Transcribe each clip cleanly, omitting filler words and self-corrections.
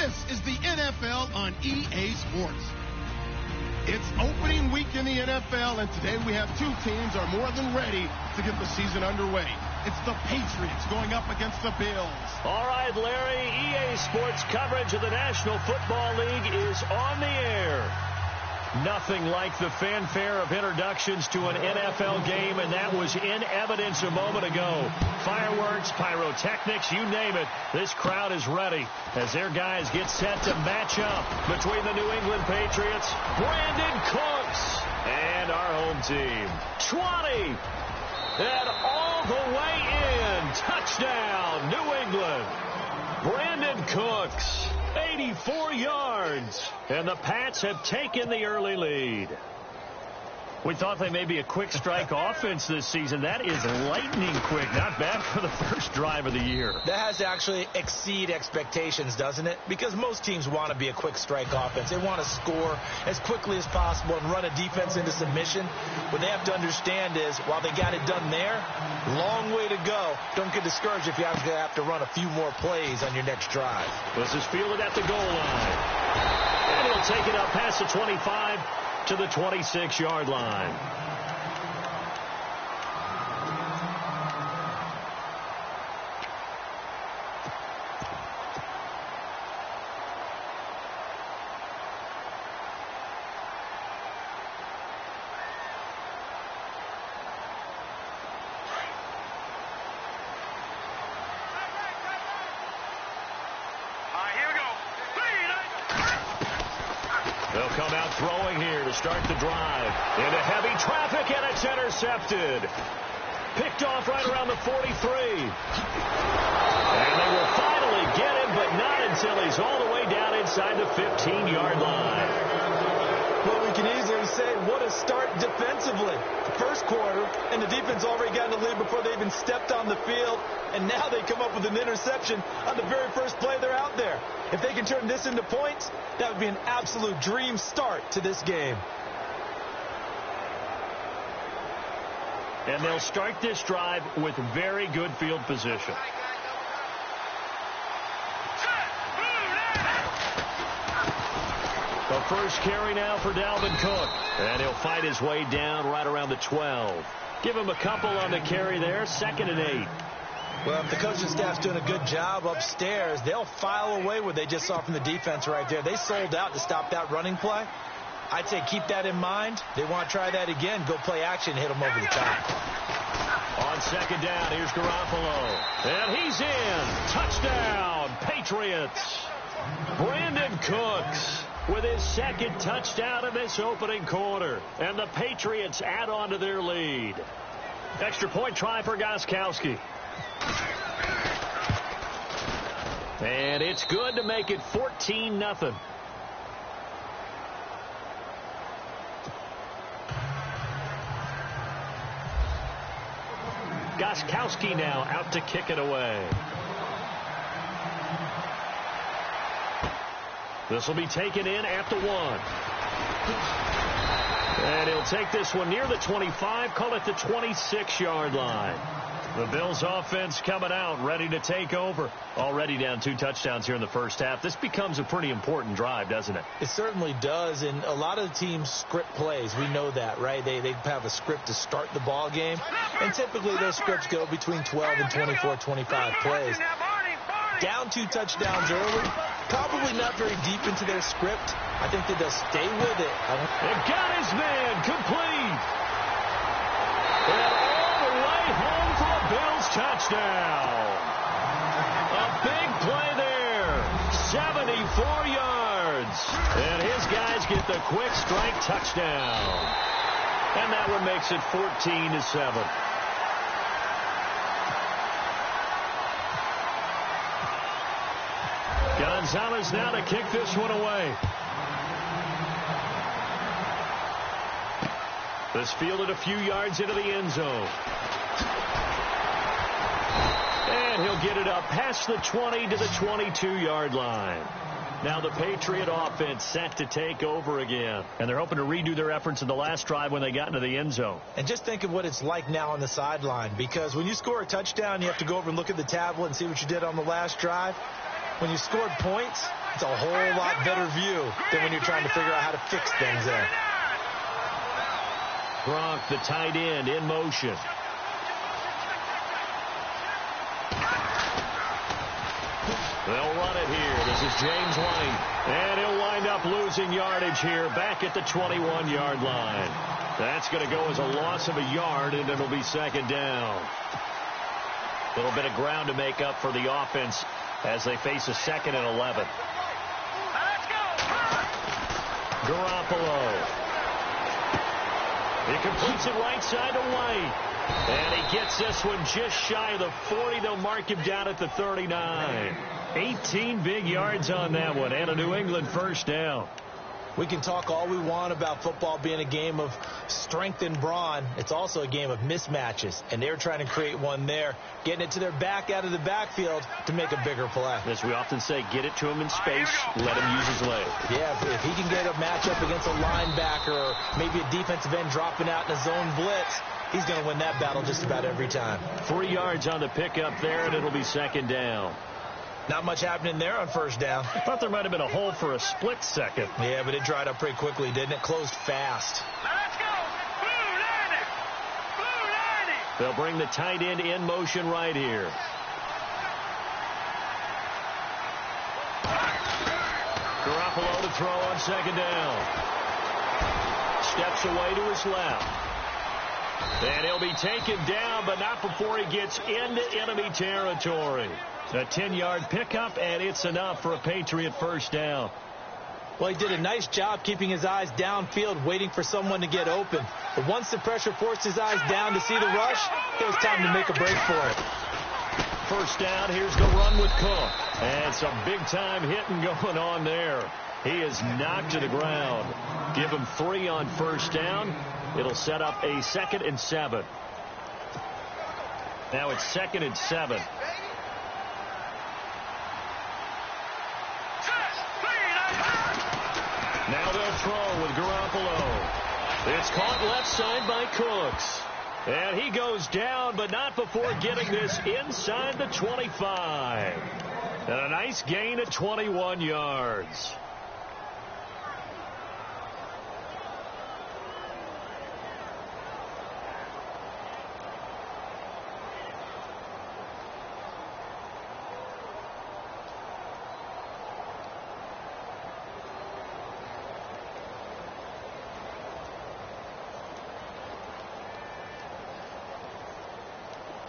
This is the NFL on EA Sports. It's opening week in the NFL, and today we have two teams are more than ready to get the season underway. It's the Patriots going up against the Bills. All right, Larry, EA Sports coverage of the National Football League is on the air. Nothing like the fanfare of introductions to an NFL game, and that was in evidence a moment ago. Fireworks, pyrotechnics, you name it. This crowd is ready as their guys get set to match up between the New England Patriots, Brandon Cooks, and our home team. 20, and all the way in. Touchdown, New England. Brandon Cooks. 84 yards, and the Pats have taken the early lead. We thought they may be a quick strike offense this season. That is lightning quick. Not bad for the first drive of the year. That has to actually exceed expectations, doesn't it? Because most teams want to be a quick strike offense. They want to score as quickly as possible and run a defense into submission. What they have to understand is, while they got it done there, long way to go. Don't get discouraged if you actually have to run a few more plays on your next drive. This is fielded at the goal line. And he'll take it up past the 25 to the 26-yard line. They'll come out throwing here to start the drive. Into heavy traffic, and it's intercepted. Picked off right around the 43. And they will finally get him, but not until he's all the way down inside the 15-yard line. Well, we can easily say, what a start defensively. First quarter, and the defense already got in the lead before they even stepped on the field. And now they come up with an interception on the very first play they're out there. If they can turn this into points, that would be an absolute dream start to this game. And they'll start this drive with very good field position. The first carry now for Dalvin Cook. And he'll fight his way down right around the 12. Give him a couple on the carry there. 2nd and 8. Well, if the coaching staff's doing a good job upstairs, they'll file away what they just saw from the defense right there. They sold out to stop that running play. I'd say keep that in mind. They want to try that again. Go play action, hit them over the top. On 2nd down, here's Garoppolo. And he's in. Touchdown, Patriots. Brandon Cooks with his 2nd touchdown in this opening quarter. And the Patriots add on to their lead. Extra point try for Gostkowski. And it's good to make it 14-0. Gostkowski now out to kick it away. This will be taken in at the 1. And he'll take this one near the 25, call it the 26-yard line. The Bills offense coming out, ready to take over. Already down 2 touchdowns here in the first half. This becomes a pretty important drive, doesn't it? It certainly does, and a lot of the teams script plays. We know that, right? They have a script to start the ball game, and typically those scripts go between 12 and 24, 25 plays. Down 2 touchdowns early, probably not very deep into their script. I think that they'll stay with it. They've got his man complete. And all the way home for a Bills touchdown. A big play there. 74 yards. And his guys get the quick strike touchdown. And that one makes it 14-7. Gonzalez now to kick this one away. This fielded a few yards into the end zone. And he'll get it up past the 20 to the 22-yard line. Now the Patriot offense set to take over again. And they're hoping to redo their efforts in the last drive when they got into the end zone. And just think of what it's like now on the sideline. Because when you score a touchdown, you have to go over and look at the tablet and see what you did on the last drive. When you scored points, It's a whole lot better view than when you're trying to figure out how to fix things there. Gronk, the tight end, in motion. They'll run it here. This is James White. And he'll wind up losing yardage here back at the 21-yard line. That's going to go as a loss of a yard, and it'll be second down. A little bit of ground to make up for the offense as they face a 2nd and 11. Garoppolo. He completes it right side to White. And he gets this one just shy of the 40. They'll mark him down at the 39. 18 big yards on that one, and a New England first down. We can talk all we want about football being a game of strength and brawn. It's also a game of mismatches, and they're trying to create one there, getting it to their back out of the backfield to make a bigger play. As we often say, get it to him in space, let him use his leg. Yeah, if he can get a matchup against a linebacker or maybe a defensive end dropping out in a zone blitz, he's going to win that battle just about every time. 3 yards on the pickup there, and it'll be second down. Not much happening there on first down. I thought there might have been a hole for a split second. Yeah, but it dried up pretty quickly, didn't it? Closed fast. Let's go. Blue 90. They'll bring the tight end in motion right here. Garoppolo to throw on second down. Steps away to his left. And he'll be taken down, but not before he gets into enemy territory. A 10-yard pickup, and it's enough for a Patriot first down. Well, he did a nice job keeping his eyes downfield, waiting for someone to get open. But once the pressure forced his eyes down to see the rush, it was time to make a break for it. First down, here's the run with Cook. And some big-time hitting going on there. He is knocked to the ground. Give him 3 on first down. It'll set up a 2nd and 7. Now it's 2nd and 7. Now they'll throw with Garoppolo. It's caught left side by Cooks. And he goes down, but not before getting this inside the 25. And a nice gain of 21 yards.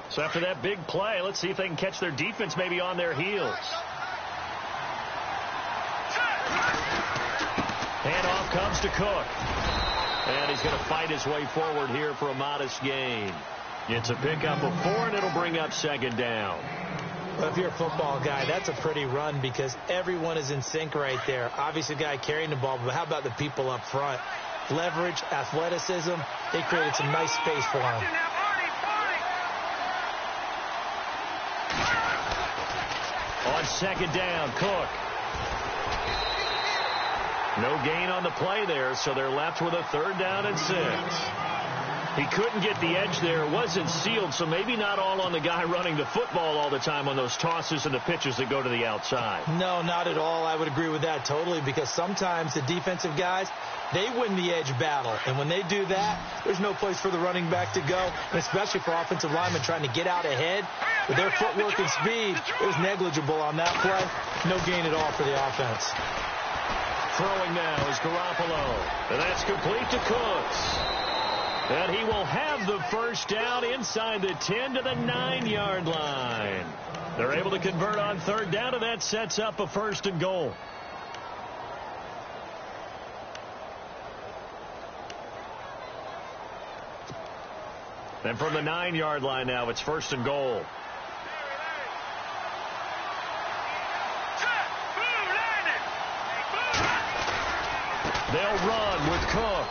So after that big play, let's see if they can catch their defense maybe on their heels. Handoff comes to Cook. And he's going to fight his way forward here for a modest gain. It's a pickup of 4, and it'll bring up second down. Well, if you're a football guy, that's a pretty run because everyone is in sync right there. Obviously, the guy carrying the ball, but how about the people up front? Leverage, athleticism, they created some nice space for him. On second down, Cook. No gain on the play there, so they're left with a 3rd down and 6. He couldn't get the edge there. It wasn't sealed, so maybe not all on the guy running the football all the time on those tosses and the pitches that go to the outside. No, not at all. I would agree with that totally because sometimes the defensive guys, they win the edge battle. And when they do that, there's no place for the running back to go, and especially for offensive linemen trying to get out ahead. With their footwork and speed, it was negligible on that play. No gain at all for the offense. Throwing now is Garoppolo. And that's complete to Cooks. And he will have the first down inside the 10 to the 9-yard line. They're able to convert on 3rd down, and that sets up a 1st and goal. And from the 9-yard line now, it's 1st and goal. They'll run with Cook.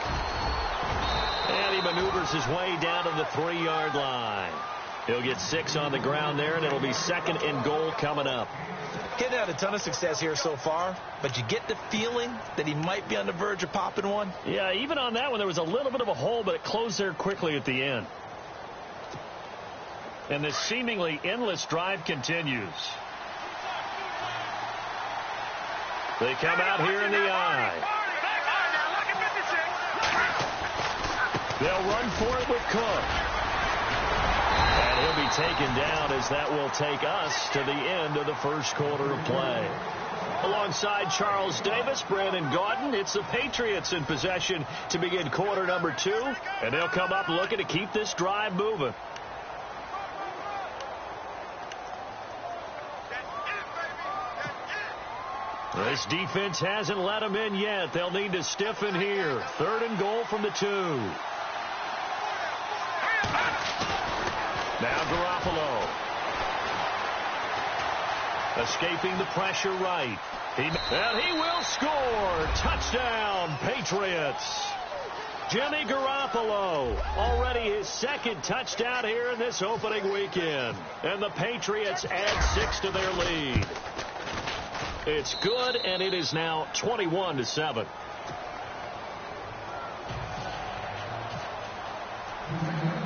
And he maneuvers his way down to the 3-yard line. He'll get 6 on the ground there, and it'll be 2nd and goal coming up. Getting out a ton of success here so far, but you get the feeling that he might be on the verge of popping one. Yeah, even on that one, there was a little bit of a hole, but it closed there quickly at the end. And this seemingly endless drive continues. They come out here in the eye. They'll run for it with Cook. And he'll be taken down as that will take us to the end of the first quarter of play. Alongside Charles Davis, Brandon Gaudin, it's the Patriots in possession to begin quarter number 2. And they'll come up looking to keep this drive moving. This defense hasn't let them in yet. They'll need to stiffen here. 3rd and goal from the 2. Now Garoppolo. Escaping the pressure right. And he will score. Touchdown, Patriots. Jimmy Garoppolo, already his 2nd touchdown here in this opening weekend. And the Patriots add 6 to their lead. It's good, and it is now 21-7.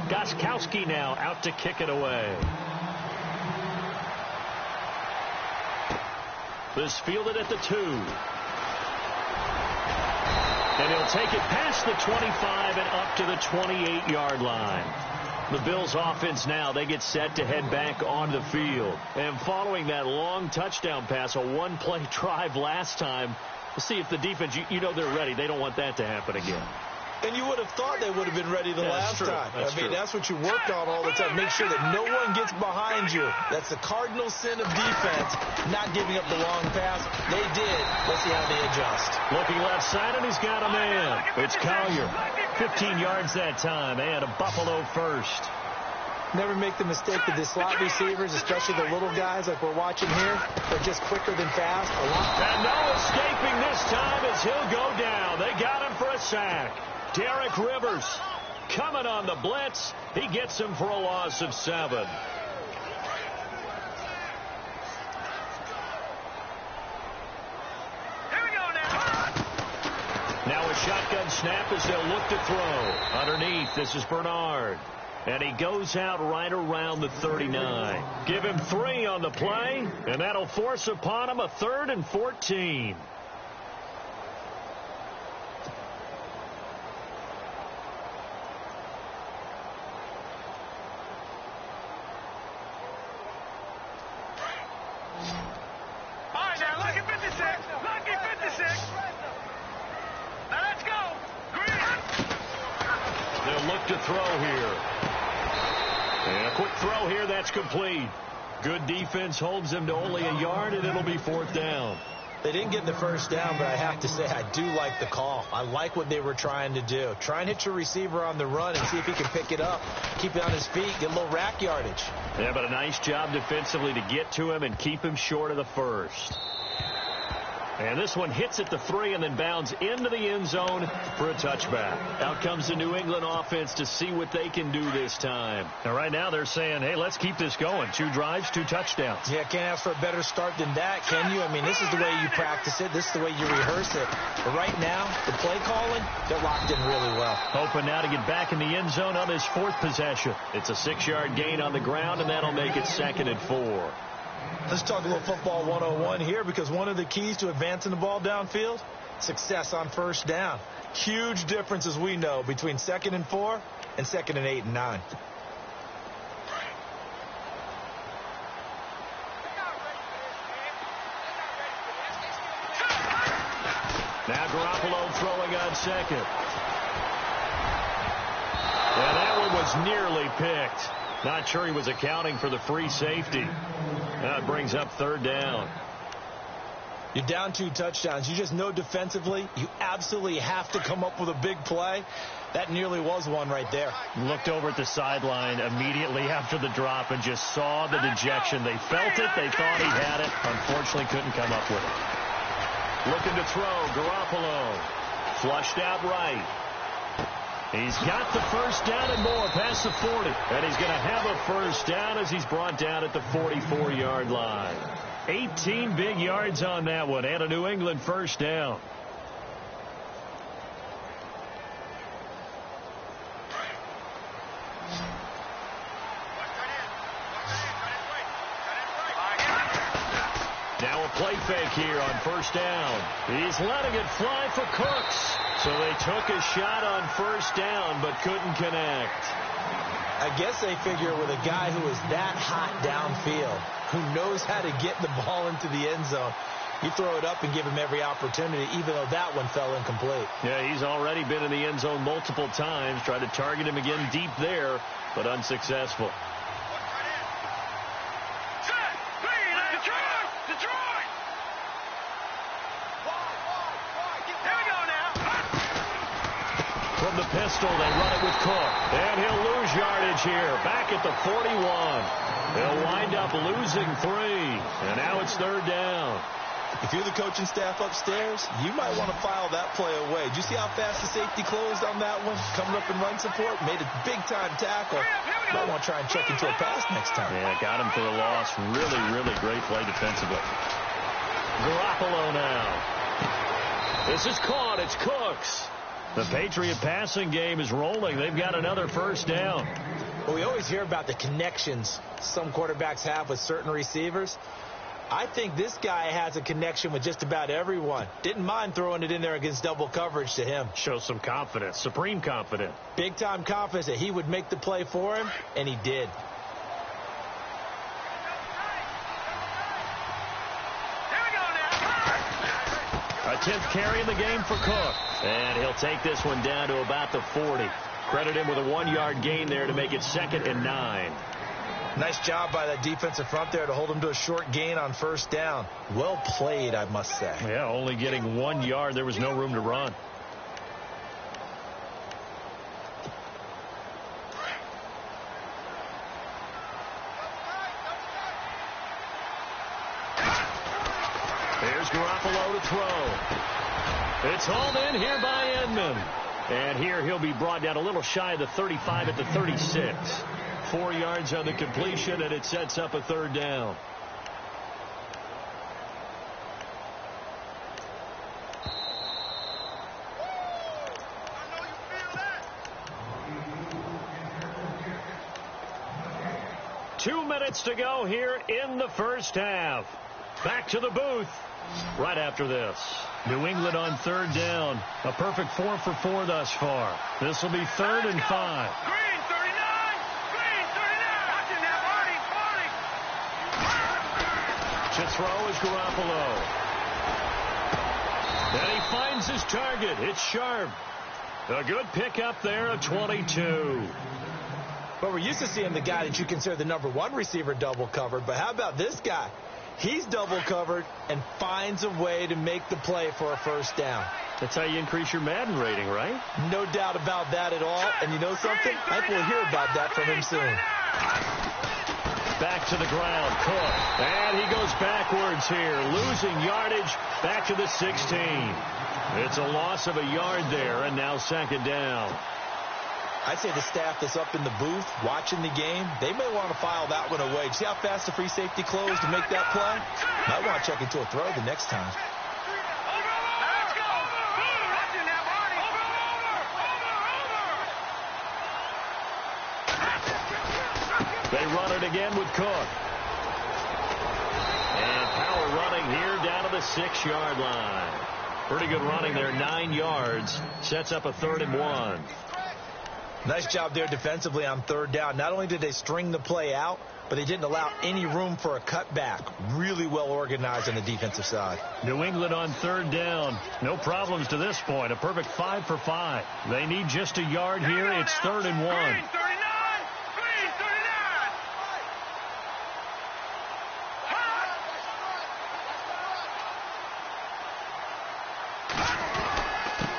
Gostkowski now out to kick it away. This fielded at the 2. And he'll take it past the 25 and up to the 28-yard line. The Bills offense now, they get set to head back on the field. And following that long touchdown pass, a one-play drive last time, we'll see if the defense, you know they're ready. They don't want that to happen again. And you would have thought they would have been ready the last time. That's what you worked on all the time. Make sure that no one gets behind you. That's the cardinal sin of defense, not giving up the long pass. They did. Let's see how they adjust. Looking left side, and he's got a man. It's Collier. 15 yards that time, and a Buffalo first. Never make the mistake that the slot receivers, especially the little guys like we're watching here, are just quicker than fast. And no escaping this time as he'll go down. They got him for a sack. Derek Rivers coming on the blitz. He gets him for a loss of 7. Now a shotgun snap as they'll look to throw. Underneath, this is Bernard. And he goes out right around the 39. Give him 3 on the play, and that'll force upon him a 3rd and 14. To throw here. And a quick throw here, that's complete. Good defense holds them to only a yard, and it'll be 4th down. They didn't get the first down, but I have to say I do like the call. I like what they were trying to do. Try and hit your receiver on the run and see if he can pick it up, keep it on his feet, get a little rack yardage. Yeah, but a nice job defensively to get to him and keep him short of the first. And this one hits at the 3 and then bounds into the end zone for a touchback. Out comes the New England offense to see what they can do this time. And right now they're saying, hey, let's keep this going. 2 drives, 2 touchdowns. Yeah, can't ask for a better start than that, can you? I mean, this is the way you practice it. This is the way you rehearse it. But right now, the play calling, they're locked in really well. Hoping now to get back in the end zone on this 4th possession. It's a 6-yard gain on the ground, and that'll make it 2nd and 4. Let's talk a little football 101 here, because one of the keys to advancing the ball downfield, success on first down. Huge difference, as we know, between 2nd and 4 and 2nd and 8 and 9. Now Garoppolo throwing on 2nd. And that one was nearly picked. Not sure he was accounting for the free safety. That brings up 3rd down. You're down 2 touchdowns. You just know defensively you absolutely have to come up with a big play. That nearly was one right there. Looked over at the sideline immediately after the drop and just saw the dejection. They felt it. They thought he had it. Unfortunately, couldn't come up with it. Looking to throw. Garoppolo. Flushed out right. He's got the first down and more past the 40. And he's going to have a first down as he's brought down at the 44-yard line. 18 big yards on that one and a New England first down. Now a play fake here on first down. He's letting it fly for Cooks. So they took a shot on first down but couldn't connect. I guess they figure with a guy who is that hot downfield, who knows how to get the ball into the end zone, you throw it up and give him every opportunity, even though that one fell incomplete. Yeah, he's already been in the end zone multiple times. Tried to target him again deep there, but unsuccessful. From the pistol, they run it with Cook. And he'll lose yardage here. Back at the 41. They'll wind up losing 3. And now it's third down. If you're the coaching staff upstairs, you might want to file that play away. Did you see how fast the safety closed on that one? Coming up in run support, made a big-time tackle. Might want to try and check into a pass next time. Yeah, got him for a loss. Really, really great play defensively. Garoppolo now. This is caught. It's Cooks. The Patriot passing game is rolling. They've got another first down. Well, we always hear about the connections some quarterbacks have with certain receivers. I think this guy has a connection with just about everyone. Didn't mind throwing it in there against double coverage to him. Shows some confidence, supreme confidence. Big-time confidence that he would make the play for him, and he did. A 10th carry in the game for Cook. And he'll take this one down to about the 40. Credit him with a 1-yard gain there to make it 2nd and 9. Nice job by that defensive front there to hold him to a short gain on first down. Well played, I must say. Yeah, only getting 1 yard. There was no room to run. Here's Garoppolo to throw. It's hauled in here by Edmond. And here he'll be brought down a little shy of the 35 at the 36. 4 yards on the completion, and it sets up a third down. Two minutes to go here in the first half. Back to the booth right after this. New England on third down. A perfect 4 for 4 thus far. This will be 3rd and 5. To throw is Garoppolo. And he finds his target. It's Sharp. A good pickup there of 22. But we're used to seeing the guy that you consider the #1 receiver double covered. But how about this guy? He's double covered and finds a way to make the play for a first down. That's how you increase your Madden rating, right? No doubt about that at all. And you know something? I think we'll hear about that from him soon. Back to the ground, Cook. And he goes backwards here, losing yardage back to the 16. It's a loss of a yard there, and now 2nd down. I'd say the staff that's up in the booth watching the game, they may want to file that one away. See how fast the free safety closed to make that play? Might want to check into a throw the next time. They run it again with Cook. And power running here down to the 6-yard line. Pretty good running there, 9 yards. Sets up a 3rd and 1. Nice job there defensively on third down. Not only did they string the play out, but they didn't allow any room for a cutback. Really well organized on the defensive side. New England on third down. No problems to this point. A perfect 5 for 5. They need just a yard here. It's 3rd and 1.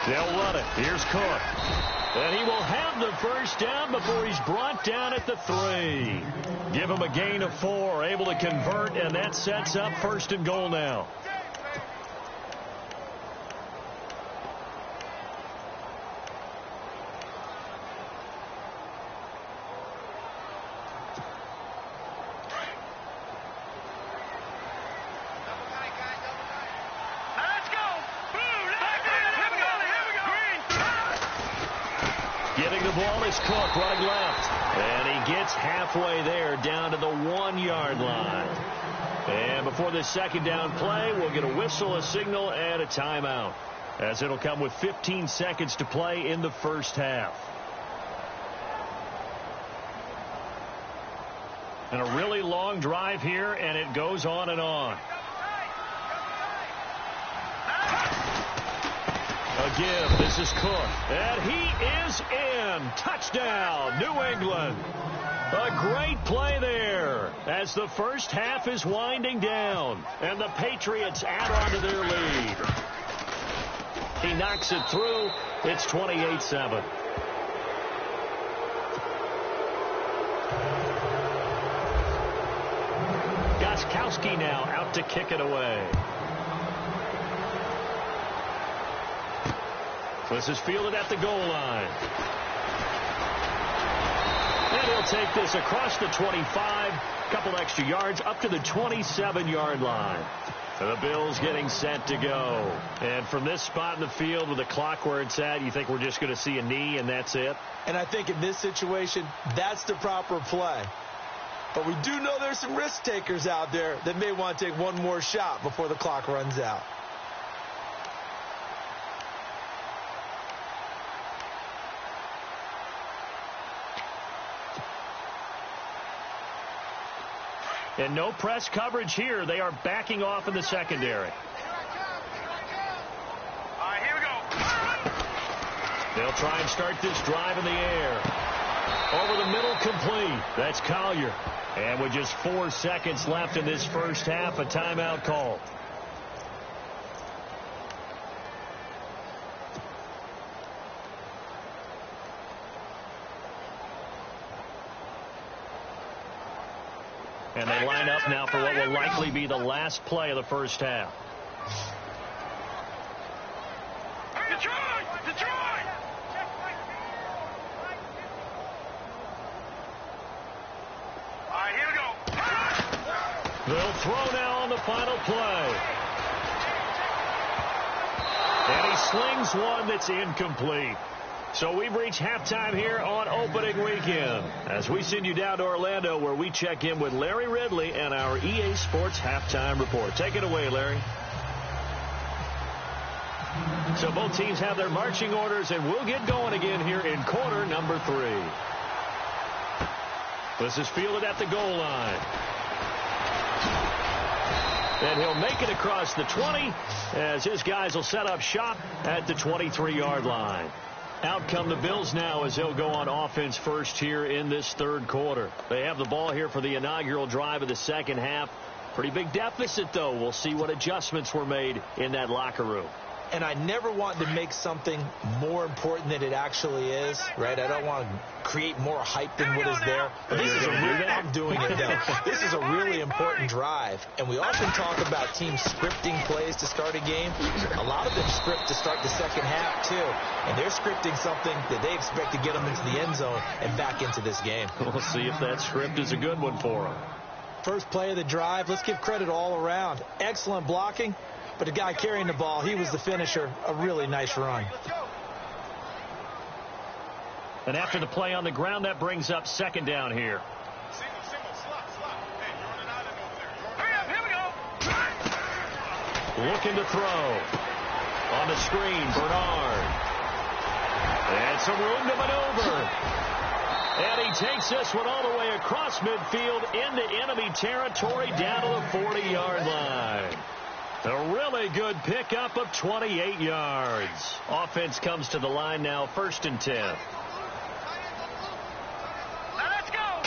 They'll run it. Here's Cook. And he will have the first down before he's brought down at the 3. Give him a gain of 4. Able to convert, and that sets up 1st and goal now. Getting the ball is Cook, running left. And he gets halfway there, down to the 1-yard line. And before this second down play, we'll get a whistle, a signal, and a timeout, as it'll come with 15 seconds to play in the first half. And a really long drive here, and it goes on and on. Again, this is Cook, and he is in. Touchdown, New England. A great play there as the first half is winding down, and the Patriots add on to their lead. He knocks it through. It's 28-7. Gostkowski now out to kick it away. This is fielded at the goal line. And he'll take this across the 25, couple extra yards up to the 27-yard line. And the Bills getting set to go. And from this spot in the field with the clock where it's at, you think we're just going to see a knee and that's it? And I think in this situation, that's the proper play. But we do know there's some risk takers out there that may want to take one more shot before the clock runs out. And no press coverage here. They are backing off in the secondary. All right, here we go. They'll try and start this drive in the air. Over the middle, complete. That's Collier. And with just 4 seconds left in this first half, a timeout called. And they line up now for what will likely be the last play of the first half. Detroit! Detroit! All right, here we go. They'll throw now on the final play. And he slings one that's incomplete. So we've reached halftime here on opening weekend as we send you down to Orlando where we check in with Larry Ridley and our EA Sports halftime report. Take it away, Larry. So both teams have their marching orders, and we'll get going again here in quarter number 3. This is fielded at the goal line. And he'll make it across the 20 as his guys will set up shop at the 23-yard line. Out come the Bills now as they'll go on offense first here in this third quarter. They have the ball here for the inaugural drive of the second half. Pretty big deficit, though. We'll see what adjustments were made in that locker room. And I never want to make something more important than it actually is, right? I don't want to create more hype than what is there. But this is a really, I'm doing it though. This is a really important drive. And we often talk about teams scripting plays to start a game. A lot of them script to start the second half too. And they're scripting something that they expect to get them into the end zone and back into this game. We'll see if that script is a good one for them. First play of the drive, let's give credit all around. Excellent blocking. But the guy carrying the ball, he was the finisher. A really nice run. And after the play on the ground, that brings up second down here. Here we go. Looking to throw. On the screen, Bernard. And some room to maneuver. And he takes this one all the way across midfield into enemy territory down to the 40-yard line. A really good pickup of 28 yards. Offense comes to the line now, 1st and 10. Now let's go.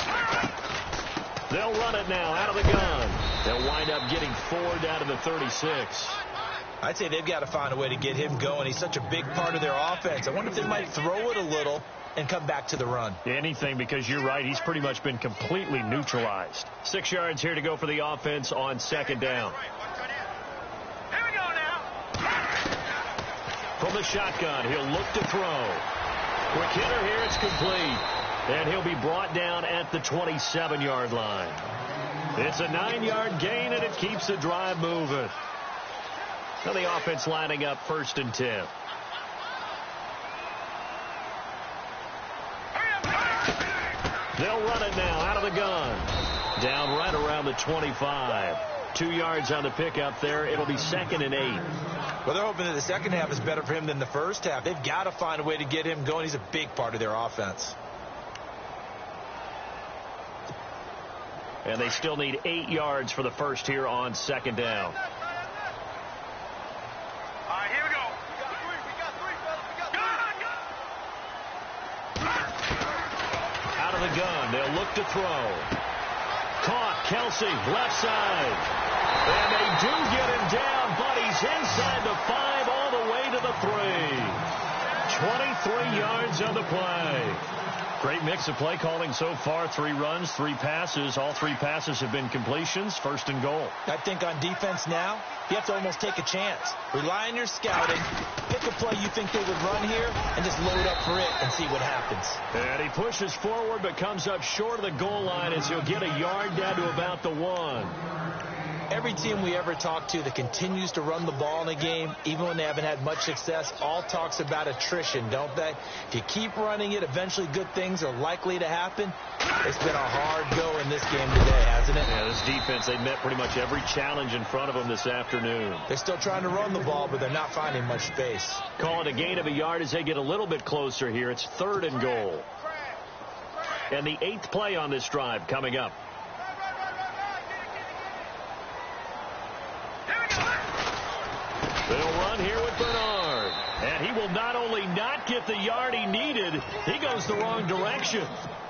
They'll run it now out of the gun. They'll wind up getting 4 down to the 36. I'd say they've got to find a way to get him going. He's such a big part of their offense. I wonder if they might throw it a little and come back to the run. Anything, because you're right. He's pretty much been completely neutralized. 6 yards here to go for the offense on second down. From the shotgun, he'll look to throw. Quick hitter here, it's complete. And he'll be brought down at the 27-yard line. It's a 9-yard gain, and it keeps the drive moving. Now the offense lining up 1st and 10. They'll run it now out of the gun. Down right around the 25. 2 yards on the pickup there. It'll be 2nd and 8. Well, they're hoping that the second half is better for him than the first half. They've got to find a way to get him going. He's a big part of their offense. And they still need 8 yards for the first here on 2nd down. All right, here we go. We got three, fellas. We got three. Out of the gun, they'll look to throw. Caught, Kelsey, left side. And they do get him down, but he's inside the 5 all the way to the 3. 23 yards on the play. Great mix of play calling so far. 3 runs, 3 passes. All 3 passes have been completions. 1st and goal. I think on defense now, you have to almost take a chance. Rely on your scouting. Pick a play you think they would run here and just load up for it and see what happens. And he pushes forward but comes up short of the goal line as he'll get a yard down to about the 1. Every team we ever talk to that continues to run the ball in a game, even when they haven't had much success, all talks about attrition, don't they? If you keep running it, eventually good things are likely to happen. It's been a hard go in this game today, hasn't it? Yeah, this defense, they met pretty much every challenge in front of them this afternoon. They're still trying to run the ball, but they're not finding much space. Call it a gain of a yard as they get a little bit closer here. It's 3rd and goal. And the 8th play on this drive coming up. They'll run here with Bernard. And he will not only not get the yard he needed, he goes the wrong direction.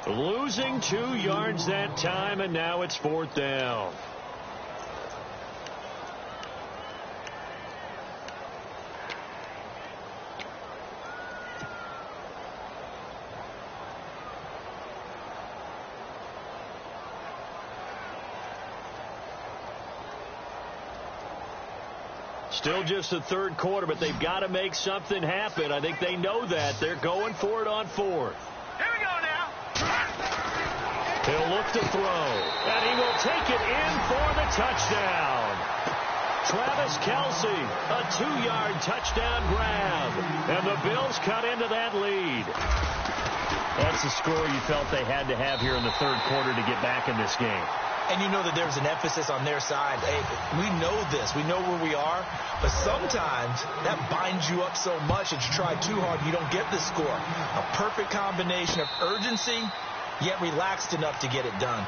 Losing 2 yards that time, and now it's 4th down. Still just the 3rd quarter, but they've got to make something happen. I think they know that. They're going for it on 4th. Here we go now. He'll look to throw, and he will take it in for the touchdown. Travis Kelsey, a 2-yard touchdown grab, and the Bills cut into that lead. That's the score you felt they had to have here in the 3rd quarter to get back in this game. And you know that there's an emphasis on their side. Hey, we know this. We know where we are. But sometimes that binds you up so much that you try too hard and you don't get the score. A perfect combination of urgency, yet relaxed enough to get it done.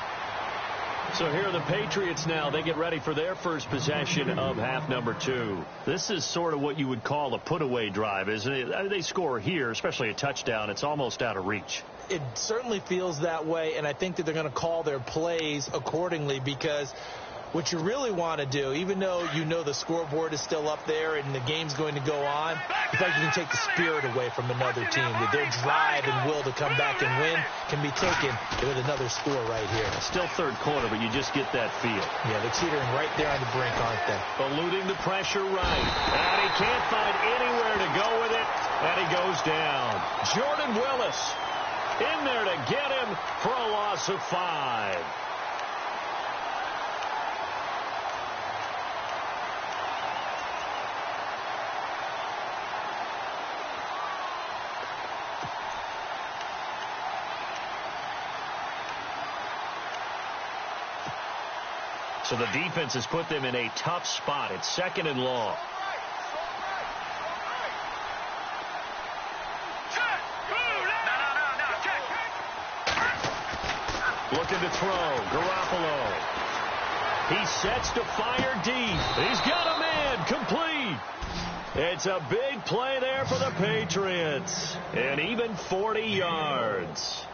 So here are the Patriots now. They get ready for their first possession of half number 2. This is sort of what you would call a put-away drive, isn't it? They score here, especially a touchdown. It's almost out of reach. It certainly feels that way, and I think that they're going to call their plays accordingly, because what you really want to do, even though you know the scoreboard is still up there and the game's going to go on, in fact, you can take the spirit away from another team. That their drive and will to come back and win can be taken with another score right here. Still 3rd quarter, but you just get that feel. Yeah, they're teetering right there on the brink, aren't they? Eluding the pressure right. And he can't find anywhere to go with it, and he goes down. Jordan Willis in there to get him for a loss of 5. So the defense has put them in a tough spot. It's 2nd and long. Looking to throw. Garoppolo. He sets to fire deep. He's got a man. Complete. It's a big play there for the Patriots. And even 40 yards.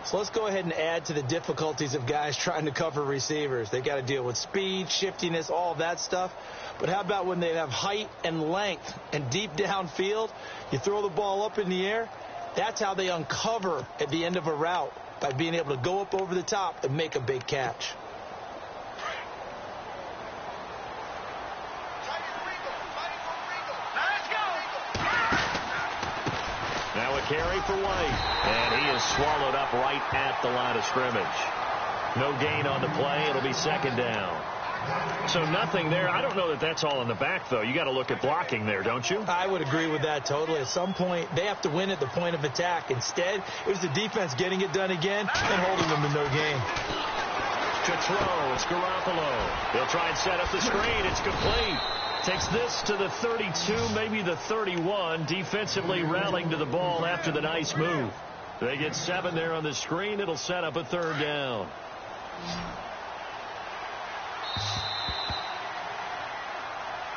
So let's go ahead and add to the difficulties of guys trying to cover receivers. They got to deal with speed, shiftiness, all that stuff. But how about when they have height and length and deep downfield? You throw the ball up in the air. That's how they uncover at the end of a route, by being able to go up over the top and make a big catch. Now a carry for White, and he is swallowed up right at the line of scrimmage. No gain on the play. It'll be 2nd down. So nothing there. I don't know that that's all in the back, though. You got to look at blocking there, don't you? I would agree with that totally. At some point, they have to win at the point of attack. Instead, it was the defense getting it done again and holding them to no gain. To throw, it's Garoppolo. He'll try and set up the screen. It's complete. Takes this to the 32, maybe the 31. Defensively rallying to the ball after the nice move. They get 7 there on the screen. It'll set up a 3rd down.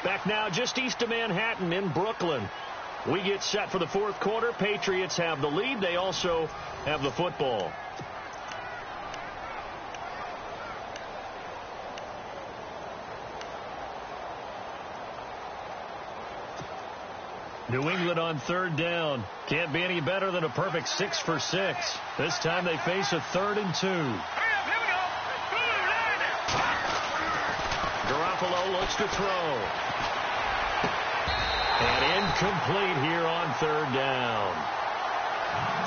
Back now just east of Manhattan in Brooklyn. We get set for the 4th quarter. Patriots have the lead. They also have the football. New England on 3rd down. Can't be any better than a perfect 6 for 6. This time they face a 3rd and 2. Garoppolo looks to throw. And incomplete here on 3rd down.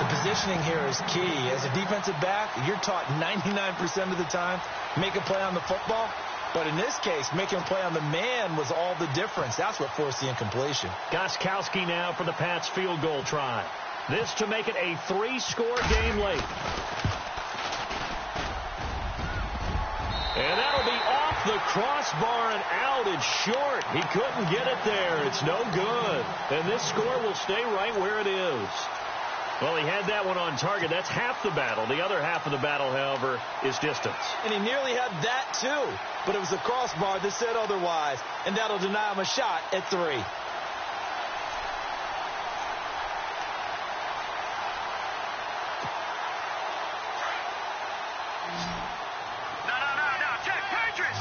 The positioning here is key. As a defensive back, you're taught 99% of the time, make a play on the football. But in this case, making a play on the man was all the difference. That's what forced the incompletion. Gostkowski now for the Pats field goal try. This to make it a 3-score game late. And that'll be off the crossbar and out. It's short. He couldn't get it there. It's no good. And this score will stay right where it is. Well, he had that one on target. That's half the battle. The other half of the battle, however, is distance. And he nearly had that, too. But it was a crossbar that said otherwise. And that'll deny him a shot at 3. No. Check. Patriots.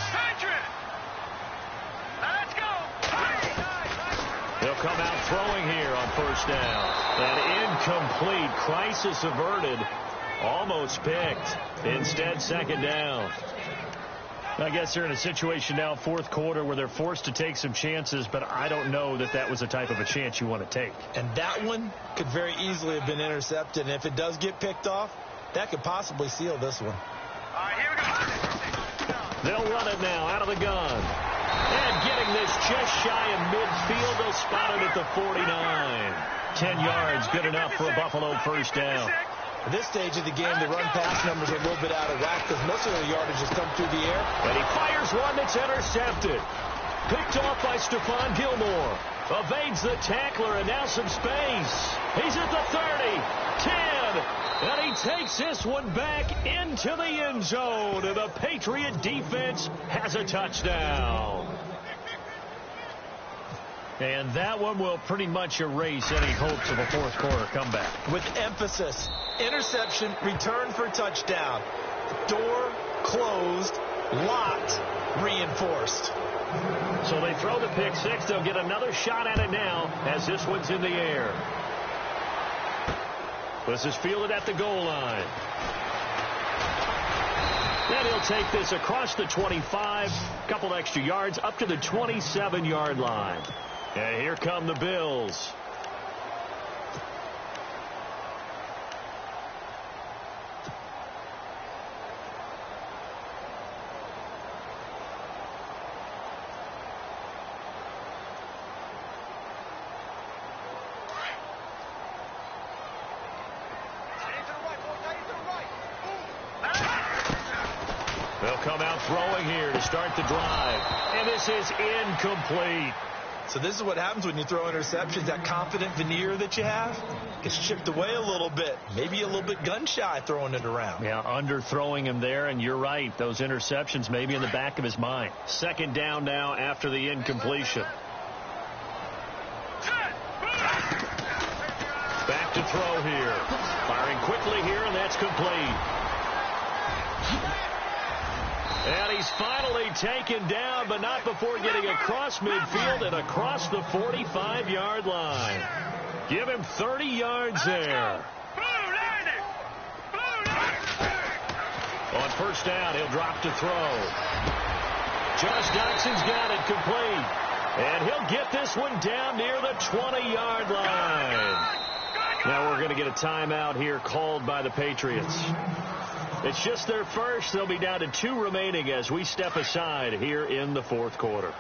Now let's go. They'll come out throwing here on 1st down. An incomplete. Crisis averted. Almost picked. Instead, 2nd down. I guess they're in a situation now, 4th quarter, where they're forced to take some chances, but I don't know that that was the type of a chance you want to take. And that one could very easily have been intercepted. And if it does get picked off, that could possibly seal this one. All right, here we go. They'll run it now out of the gun. And getting this just shy of midfield, they'll spot it at the 49. 10 yards, good enough for a Buffalo 1st down. At this stage of the game, the run-pass numbers are a little bit out of whack because most of the yardage has come through the air. And he fires one that's intercepted. Picked off by Stephon Gilmore. Evades the tackler, and now some space. He's at the 30, 10, and he takes this one back into the end zone. And the Patriot defense has a touchdown. And that one will pretty much erase any hopes of a 4th quarter comeback. With emphasis, interception, return for touchdown. Door closed, locked, reinforced. So they throw the pick 6. They'll get another shot at it now as this one's in the air. This is fielded at the goal line. Then he'll take this across the 25, couple extra yards, up to the 27-yard line. And here come the Bills. They'll come out throwing here to start the drive. And this is incomplete. So this is what happens when you throw interceptions. That confident veneer that you have gets chipped away a little bit. Maybe a little bit gun-shy throwing it around. Yeah, underthrowing him there, and you're right. Those interceptions may be in the back of his mind. 2nd down now after the incompletion. Back to throw here. Firing quickly here, and that's complete. And he's finally taken down, but not before getting across midfield and across the 45-yard line. Give him 30 yards there. On 1st down, he'll drop to throw. Josh Doxson's got it complete. And he'll get this one down near the 20-yard line. Now we're going to get a timeout here called by the Patriots. It's just their first. They'll be down to 2 remaining as we step aside here in the 4th quarter.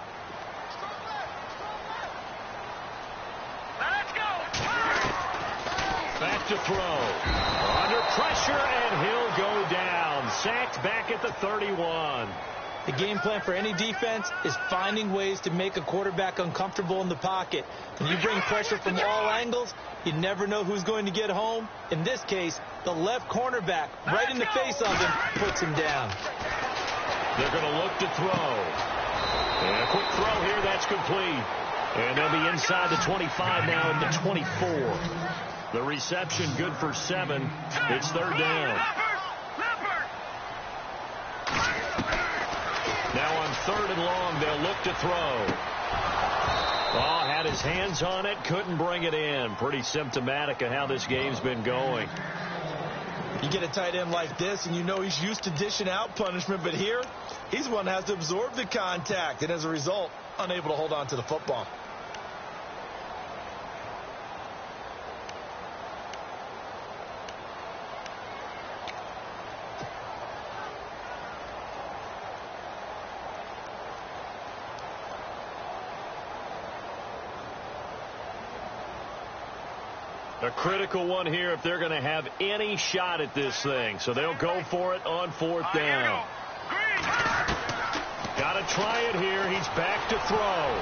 Back to throw. Under pressure, and he'll go down. Sacked back at the 31. The game plan for any defense is finding ways to make a quarterback uncomfortable in the pocket. When you bring pressure from all angles, you never know who's going to get home. In this case, the left cornerback, right in the face of him, puts him down. They're going to look to throw. And a quick throw here, that's complete. And they'll be inside the 25 now at the 24. The reception good for 7. It's third down. Now on third and long, they'll look to throw. Oh, had his hands on it, couldn't bring it in. Pretty symptomatic of how this game's been going. You get a tight end like this, and you know he's used to dishing out punishment, but here, he's one that has to absorb the contact, and as a result, unable to hold on to the football. A critical one here if they're going to have any shot at this thing. So they'll go for it on fourth down. Got to try it here. He's back to throw.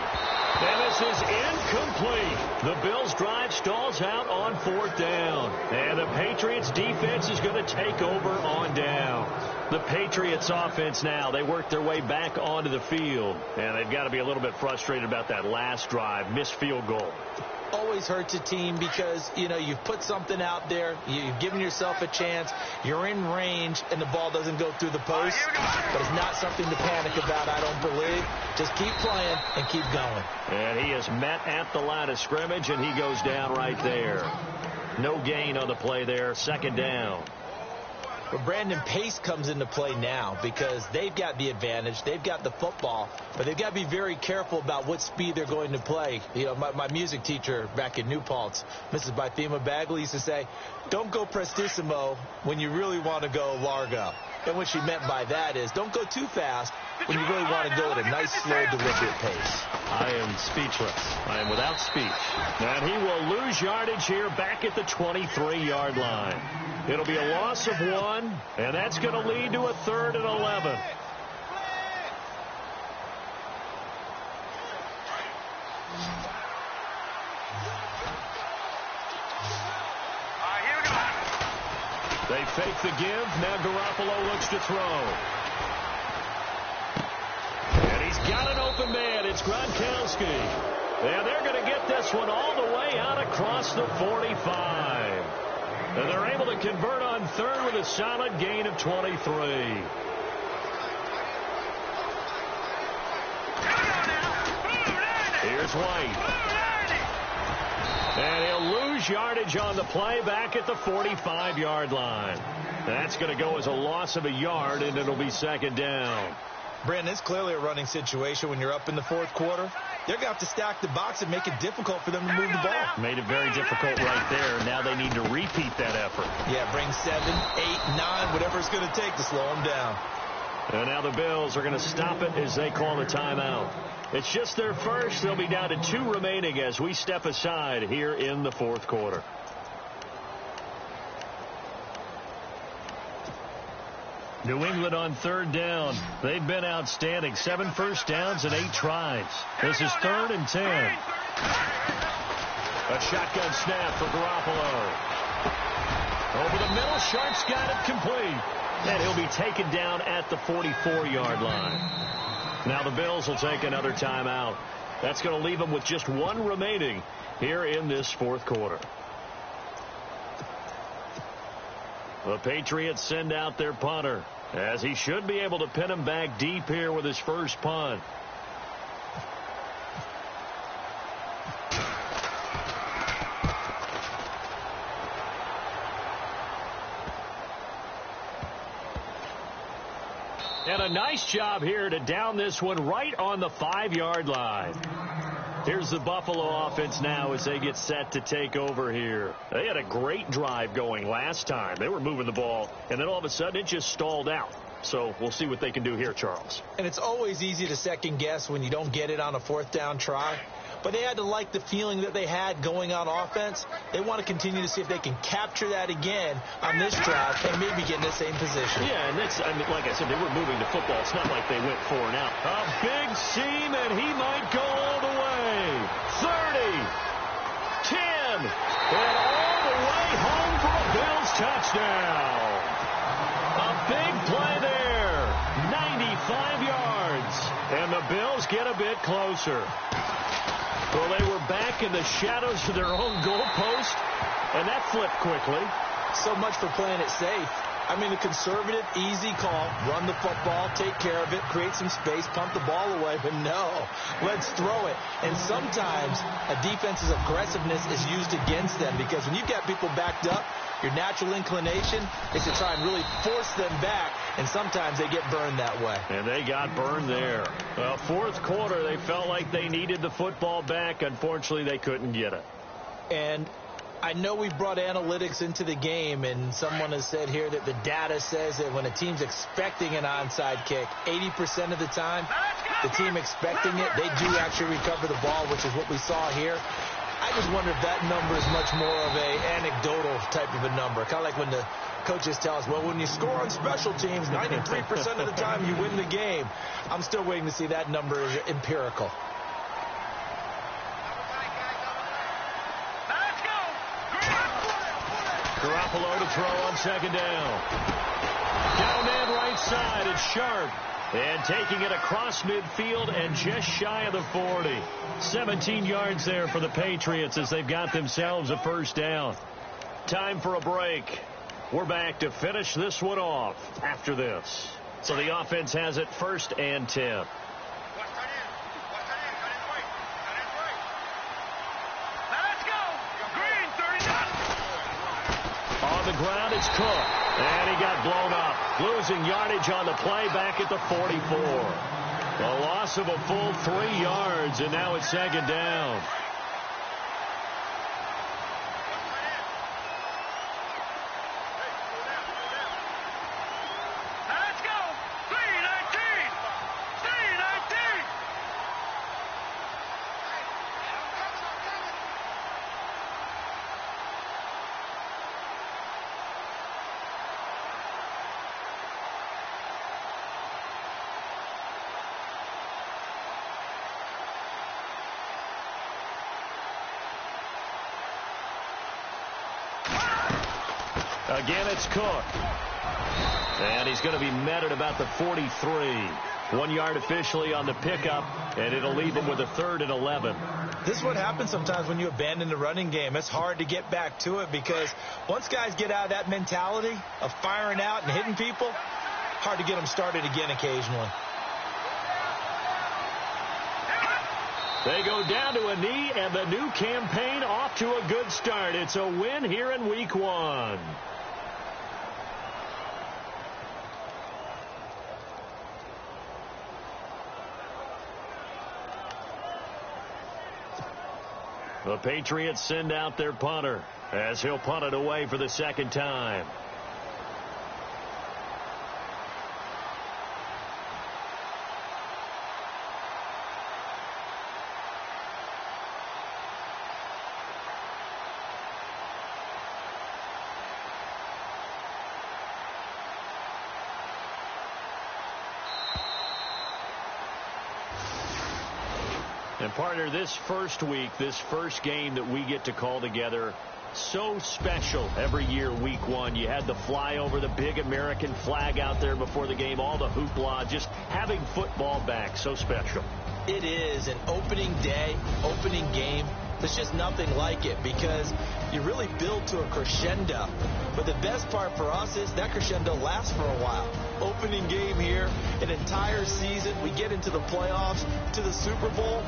And this is incomplete. The Bills' drive stalls out on fourth down. And the Patriots' defense is going to take over on down. The Patriots' offense now, they work their way back onto the field. And they've got to be a little bit frustrated about that last drive. Missed field goal. Always hurts a team because, you know, you've put something out there, you've given yourself a chance, you're in range, and the ball doesn't go through the post. But it's not something to panic about, I don't believe. Just keep playing and keep going. And he is met at the line of scrimmage, and he goes down right there. No gain on the play there, second down. But Brandon, pace comes into play now because they've got the advantage. They've got the football, but they've got to be very careful about what speed they're going to play. You know, my music teacher back in New Paltz, Mrs. Bythema Bagley, used to say, don't go prestissimo when you really want to go largo. And what she meant by that is don't go too fast when you really want to go at a nice, slow, deliberate pace. I am speechless. I am without speech. And he will lose yardage here back at the 23-yard line. It'll be a loss of 1, and that's going to lead to a 3rd and 11. They fake the give. Now Garoppolo looks to throw. And he's got an open man. It's Gronkowski. And they're going to get this one all the way out across the 45. And they're able to convert on 3rd with a solid gain of 23. Here's White. And he'll lose yardage on the play back at the 45-yard line. That's going to go as a loss of a yard, and it'll be second down. Brandon, it's clearly a running situation when you're up in the fourth quarter. They're going to have to stack the box and make it difficult for them to move the ball. Made it very difficult right there. Now they need to repeat that effort. Yeah, bring 7, 8, 9, whatever it's going to take to slow them down. And now the Bills are going to stop it as they call the timeout. It's just their first. They'll be down to 2 remaining as we step aside here in the fourth quarter. New England on 3rd down. They've been outstanding. 7 first downs and 8 tries. This is 3rd and 10. A shotgun snap for Garoppolo. Over the middle, Sharp's got it complete. And he'll be taken down at the 44-yard line. Now the Bills will take another timeout. That's going to leave them with just 1 remaining here in this fourth quarter. The Patriots send out their punter, as he should be able to pin him back deep here with his first punt. And a nice job here to down this one right on the 5-yard line. Here's the Buffalo offense now as they get set to take over here. They had a great drive going last time. They were moving the ball, and then all of a sudden it just stalled out. So we'll see what they can do here, Charles. And it's always easy to second guess when you don't get it on a 4th down try. but they had to like the feeling that they had going on offense. They want to continue to see if they can capture that again on this drive and maybe get in the same position. Yeah, and that's, I mean, like I said, they were moving the football. It's not like they went 4 and out. A big seam, and he might go all the way. 30, 10, and all the way home for a Bills touchdown. A big play there, 95 yards, and the Bills get a bit closer. Well, they were back in the shadows of their own goalpost, and that flipped quickly. So much for playing it safe. I mean, a conservative, easy call, run the football, take care of it, create some space, pump the ball away, but no, let's throw it. And sometimes a defense's aggressiveness is used against them because when you've got people backed up, your natural inclination is to try and really force them back, and sometimes they get burned that way. And they got burned there. Well, fourth quarter, they felt like they needed the football back. Unfortunately, they couldn't get it. And I know we brought analytics into the game, and someone has said here that the data says that when a team's expecting an onside kick, 80% of the time, the team expecting it, they do actually recover the ball, which is what we saw here. I just wonder if that number is much more of a anecdotal type of a number. Kind of like when the coaches tell us, well, when you score on special teams, 93% of the time you win the game. I'm still waiting to see that number is empirical. Garoppolo to throw on second down. Down man right side, it's Sharp. And taking it across midfield and just shy of the 40. 17 yards there for the Patriots as they've got themselves a first down. Time for a break. We're back to finish this one off after this. So the offense has it 1st and 10. On the ground, it's Cook. And he got blown up. Losing yardage on the play back at the 44. A loss of a full 3 yards, and now it's second down. Let's go. 319. 319. Again, it's Cook. And he's going to be met at about the 43. 1 yard officially on the pickup, and it'll leave him with a 3rd and 11. This is what happens sometimes when you abandon the running game. It's hard to get back to it because once guys get out of that mentality of firing out and hitting people, hard to get them started again occasionally. They go down to a knee, and the new campaign off to a good start. It's a win here in week 1. The Patriots send out their punter as he'll punt it away for the second time. And partner, this first week, this first game that we get to call together, so special every year, week 1. You had the flyover, the big American flag out there before the game, all the hoopla, just having football back, so special. It is an opening day, opening game. There's just nothing like it because you really build to a crescendo. But the best part for us is that crescendo lasts for a while. Opening game here, an entire season. We get into the playoffs, to the Super Bowl.